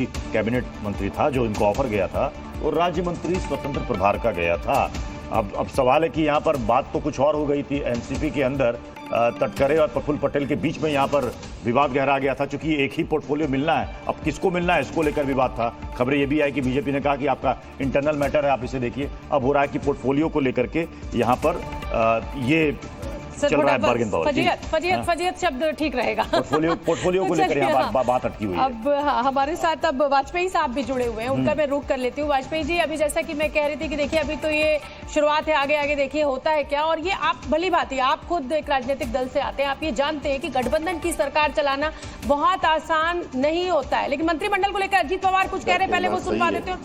Cabinet मंत्री था जो इनको ऑफर गया था और राज्य मंत्री स्वतंत्र प्रभार का गया था। अब सवाल है कि यहाँ पर बात तो कुछ और हो गई थी एनसीपी के अंदर। तटकरे और प्रफुल्ल पटेल के बीच में यहाँ पर विवाद गहरा गया था, क्योंकि एक ही पोर्टफोलियो मिलना है। अब किसको मिलना है इसको लेकर विवाद था। खबरें ये भी आई कि बीजेपी ने कहा कि आपका इंटरनल मैटर है, आप इसे देखिए। अब हो रहा है कि पोर्टफोलियो को लेकर के यहाँ पर ये चल रहा है बार्गेन पावर। फजीयत शब्द ठीक रहेगा। पोर्टफोलियो को लेकर यहाँ बात अटकी हुई है। अब हमारे साथ अब वाजपेयी साहब भी जुड़े हुए हैं, उनका मैं रुख कर लेती हूँ। वाजपेयी जी, अभी जैसा कि मैं कह रही थी कि देखिए अभी तो ये शुरुआत है, आगे आगे देखिए होता है क्या। और ये आप भली बात है, आप खुद एक राजनीतिक दल से आते हैं, आप ये जानते हैं कि गठबंधन की सरकार चलाना बहुत आसान नहीं होता है। लेकिन मंत्रिमंडल को लेकर अजीत पवार कुछ कह रहे, पहले वो सुनवा देते हो।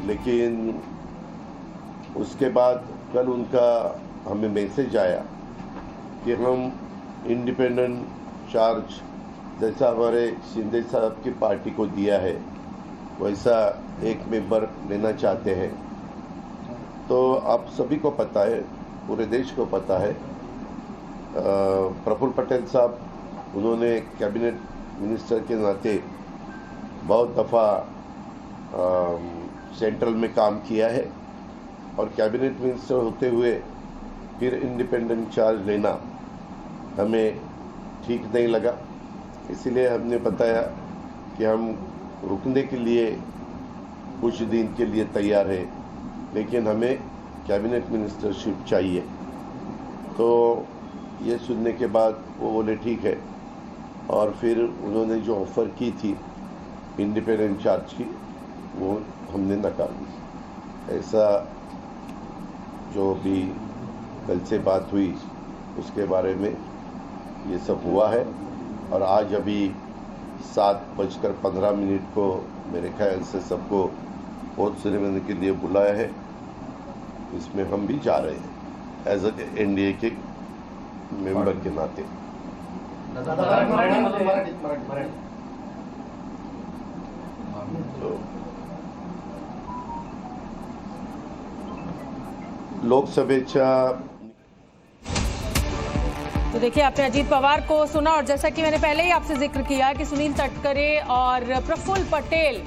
लेकिन उसके बाद कल उनका हमें मैसेज आया कि हम इंडिपेंडेंट चार्ज जैसा हमारे शिंदे साहब की पार्टी को दिया है वैसा एक मेंबर लेना चाहते हैं। तो आप सभी को पता है, पूरे देश को पता है, प्रफुल्ल पटेल साहब उन्होंने कैबिनेट मिनिस्टर के नाते बहुत दफ़ा सेंट्रल में काम किया है और कैबिनेट मिनिस्टर होते हुए फिर इंडिपेंडेंट चार्ज लेना हमें ठीक नहीं लगा। इसीलिए हमने बताया कि हम रुकने के लिए कुछ दिन के लिए तैयार है, लेकिन हमें कैबिनेट मिनिस्टरशिप चाहिए। तो ये सुनने के बाद वो बोले ठीक है, और फिर उन्होंने जो ऑफ़र की थी इंडिपेंडेंट चार्ज की वो हमने नकार दी। ऐसा जो भी कल से बात हुई उसके बारे में ये सब हुआ है। और आज अभी 7:15 को मेरे ख्याल से सबको ओथ सेरेमनी के लिए बुलाया है, इसमें हम भी जा रहे हैं एज एनडीए के मेंबर के नाते। लोकसभेच्या तो देखिए आपने अजीत पवार को सुना, और जैसा कि मैंने पहले ही आपसे जिक्र किया कि सुनील तटकरे और प्रफुल्ल पटेल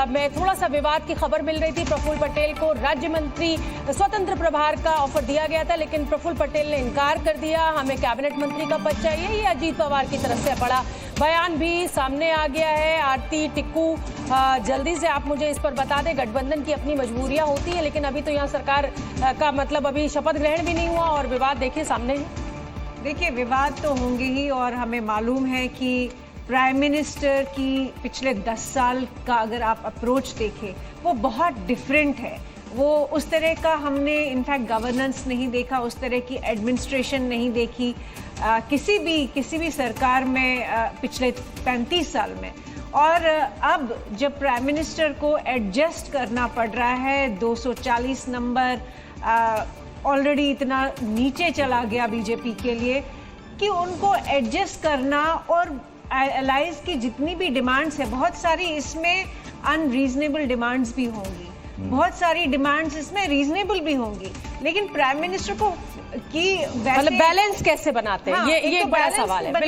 में थोड़ा सा विवाद की खबर मिल रही थी। प्रफुल्ल पटेल को राज्य मंत्री स्वतंत्र प्रभार का ऑफर दिया गया था, लेकिन प्रफुल्ल पटेल ने इनकार कर दिया। हमें कैबिनेट मंत्री का पद चाहिए, ये अजीत पवार की तरफ से बड़ा बयान भी सामने आ गया है। आरती टिक्कू, जल्दी से आप मुझे इस पर बता दें, गठबंधन की अपनी मजबूरियां होती है, लेकिन अभी तो यहाँ सरकार का मतलब अभी शपथ ग्रहण भी नहीं हुआ और विवाद देखिए सामने है। देखिए विवाद तो होंगे ही, और हमें मालूम है कि प्राइम मिनिस्टर की पिछले 10 साल का अगर आप अप्रोच देखें वो बहुत डिफरेंट है। वो उस तरह का हमने इनफैक्ट गवर्नेंस नहीं देखा, उस तरह की एडमिनिस्ट्रेशन नहीं देखी किसी भी सरकार में पिछले 35 साल में। और अब जब प्राइम मिनिस्टर को एडजस्ट करना पड़ रहा है, 240 नंबर ऑलरेडी इतना नीचे चला गया बीजेपी के लिए कि उनको एडजस्ट करना, और एलाइज की जितनी भी डिमांड्स है बहुत सारी इसमें अनरीजनेबल डिमांड्स भी होंगी, बहुत सारी डिमांड्स इसमें रीजनेबल भी होंगी, लेकिन प्राइम मिनिस्टर को की बैलेंस कैसे बनाते हैं, ये एक बड़ा सवाल है।